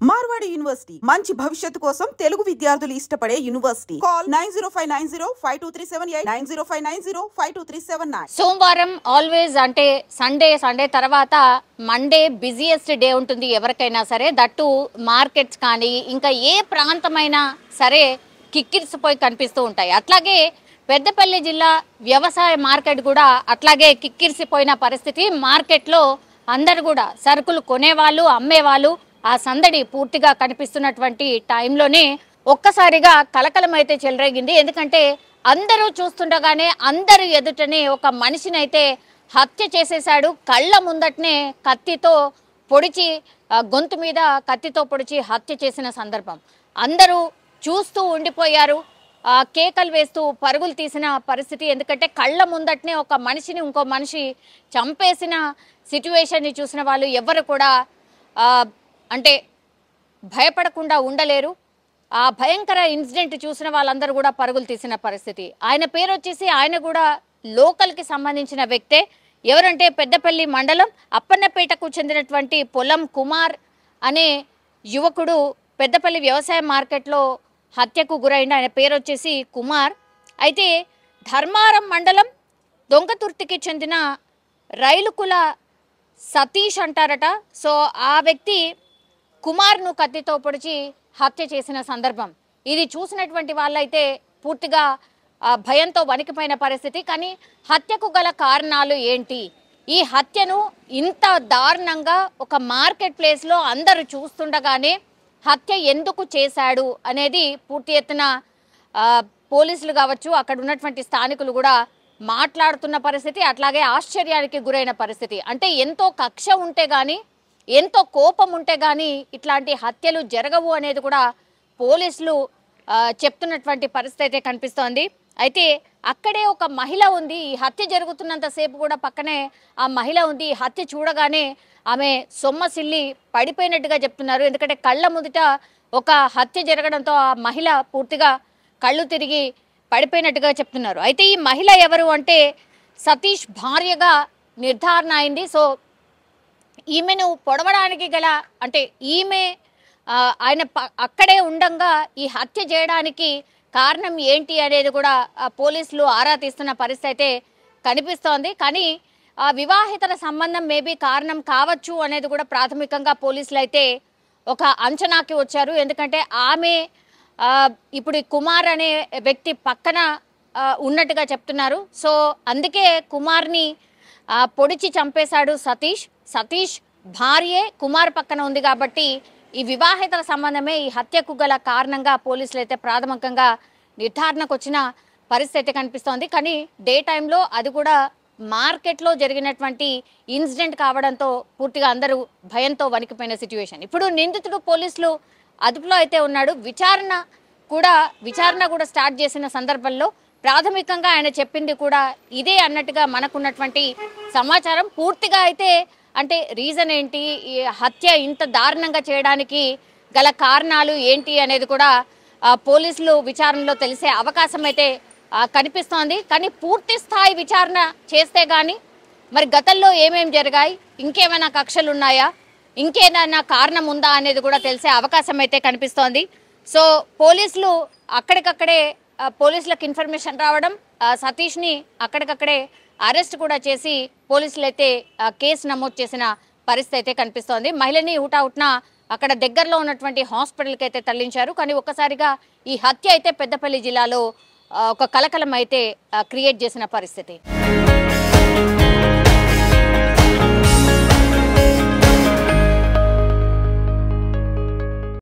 Marwadi university మంచి భవిష్యత్తు కోసం తెలుగు విద్యార్థులు ఇష్టపడే యూనివర్సిటీ. కాల్ 9059052378 9059052379. సోమవారం ఆల్వేస్ అంటే సండే తర్వాత మండే బిజియెస్ట్ డే ఉంటుంది ఎవరికైనా సరే. దట్టు మార్కెట్స్ కానీ ఇంకా ఏ ప్రాంతమైనా సరే కిక్కిరిసిపోయి కనిపిస్తూ ఉంటాయి. అట్లాగే పెద్దపల్లి జిల్లా వ్యవసాయ మార్కెట్ కూడా అట్లాగే కిక్కిరిసిపోయిన పరిస్థితి. మార్కెట్లో అందరు కూడా సరుకులు కొనేవాళ్ళు అమ్మేవాళ్ళు ఆ సందడి పూర్తిగా కనిపిస్తున్నటువంటి టైంలోనే ఒక్కసారిగా కలకలమైతే చెలరేగింది. ఎందుకంటే అందరూ చూస్తుండగానే అందరి ఎదుటనే ఒక మనిషినైతే హత్య చేసేశాడు. కళ్ళ ముందటనే కత్తితో పొడిచి గొంతు మీద కత్తితో పొడిచి హత్య చేసిన సందర్భం. అందరూ చూస్తూ ఉండిపోయారు, కేకలు వేస్తూ పరుగులు తీసిన పరిస్థితి. ఎందుకంటే కళ్ళ ముందటనే ఒక మనిషిని ఇంకో మనిషి చంపేసిన సిచ్యువేషన్ని చూసిన వాళ్ళు ఎవరు కూడా అంటే భయపడకుండా ఉండలేరు. ఆ భయంకర ఇన్సిడెంట్ చూసిన వాళ్ళందరూ కూడా పరుగులు తీసిన పరిస్థితి. ఆయన పేరు వచ్చేసి ఆయన కూడా లోకల్కి సంబంధించిన వ్యక్తే. ఎవరంటే పెద్దపల్లి మండలం అప్పన్నపేటకు చెందినటువంటి పొలం కుమార్ అనే యువకుడు పెద్దపల్లి వ్యవసాయ మార్కెట్లో హత్యకు గురైన. ఆయన పేరు వచ్చేసి కుమార్. అయితే ధర్మారం మండలం దొంగతుర్తికి చెందిన రైలుకుల సతీష్ అంటారట. సో ఆ వ్యక్తి కుమార్ను కత్తితో పొడిచి హత్య చేసిన సందర్భం. ఇది చూసినటువంటి వాళ్ళైతే పూర్తిగా భయంతో వణికిపోయిన పరిస్థితి. కానీ హత్యకు గల కారణాలు ఏంటి, ఈ హత్యను ఇంత దారుణంగా ఒక మార్కెట్ ప్లేస్లో అందరూ చూస్తుండగానే హత్య ఎందుకు చేశాడు అనేది పూర్తి ఎత్తున పోలీసులు కావచ్చు అక్కడ ఉన్నటువంటి స్థానికులు కూడా మాట్లాడుతున్న పరిస్థితి. అట్లాగే ఆశ్చర్యానికి గురైన పరిస్థితి. అంటే ఎంతో కక్ష ఉంటే కానీ ఎంతో కోపం ఉంటే కానీ ఇట్లాంటి హత్యలు జరగవు అనేది కూడా పోలీసులు చెప్తున్నటువంటి పరిస్థితి అయితే కనిపిస్తోంది. అయితే అక్కడే ఒక మహిళ ఉంది. ఈ హత్య జరుగుతున్నంతసేపు కూడా పక్కనే ఆ మహిళ ఉంది. ఈ హత్య చూడగానే ఆమె సొమ్మసిల్లి పడిపోయినట్టుగా చెప్తున్నారు. ఎందుకంటే కళ్ళ ముందుట ఒక హత్య జరగడంతో ఆ మహిళ పూర్తిగా కళ్ళు తిరిగి పడిపోయినట్టుగా చెప్తున్నారు. అయితే ఈ మహిళ ఎవరు అంటే సతీష్ భార్యగా నిర్ధారణ అయింది. సో ఈమెను పొడవడానికి గల అంటే ఈమె ఆయన అక్కడే ఉండంగా ఈ హత్య చేయడానికి కారణం ఏంటి అనేది కూడా పోలీసులు ఆరా తీస్తున్న పరిస్థితి అయితే కనిపిస్తోంది. కానీ వివాహితర సంబంధం మేబీ కారణం కావచ్చు అనేది కూడా ప్రాథమికంగా పోలీసులు అయితే ఒక అంచనాకి వచ్చారు. ఎందుకంటే ఆమె ఇప్పుడు కుమార్ అనే వ్యక్తి పక్కన ఉన్నట్టుగా చెప్తున్నారు. సో అందుకే కుమార్ని పొడిచి చంపేశాడు సతీష్ భార్యే కుమార్ పక్కన ఉంది కాబట్టి ఈ వివాహితర సంబంధమే ఈ హత్యకు గల కారణంగా పోలీసులు అయితే ప్రాథమికంగా నిర్ధారణకు వచ్చిన పరిస్థితి కనిపిస్తోంది. కానీ డే టైంలో అది కూడా మార్కెట్లో జరిగినటువంటి ఇన్సిడెంట్ కావడంతో పూర్తిగా అందరూ భయంతో వణికిపోయిన సిచ్యువేషన్. ఇప్పుడు నిందితుడు పోలీసులు అదుపులో అయితే ఉన్నాడు. విచారణ కూడా స్టార్ట్ చేసిన సందర్భంలో ప్రాథమికంగా ఆయన చెప్పింది కూడా ఇదే అన్నట్టుగా మనకున్నటువంటి సమాచారం. పూర్తిగా అయితే అంటే రీజన్ ఏంటి, ఈ హత్య ఇంత దారుణంగా చేయడానికి గల కారణాలు ఏంటి అనేది కూడా పోలీసులు విచారణలో తెలిసే అవకాశం అయితే కనిపిస్తోంది. కానీ పూర్తి స్థాయి విచారణ చేస్తే కానీ మరి గతంలో ఏమేమి జరిగాయి, ఇంకేమైనా కక్షలు ఉన్నాయా, ఇంకేమైనా కారణం ఉందా అనేది కూడా తెలిసే అవకాశం అయితే కనిపిస్తోంది. సో పోలీసులు అక్కడికక్కడే పోలీసులకు ఇన్ఫర్మేషన్ రావడం, సతీష్ని అక్కడికక్కడే అరెస్ట్ కూడా చేసి పోలీసులు అయితే కేసు నమోదు చేసిన పరిస్థితి అయితే కనిపిస్తోంది. మహిళని హుటాహుటిన అక్కడ దగ్గరలో ఉన్నటువంటి హాస్పిటల్కి అయితే తరలించారు. కానీ ఒక్కసారిగా ఈ హత్య అయితే పెద్దపల్లి జిల్లాలో ఒక కలకలం అయితే క్రియేట్ చేసిన పరిస్థితి.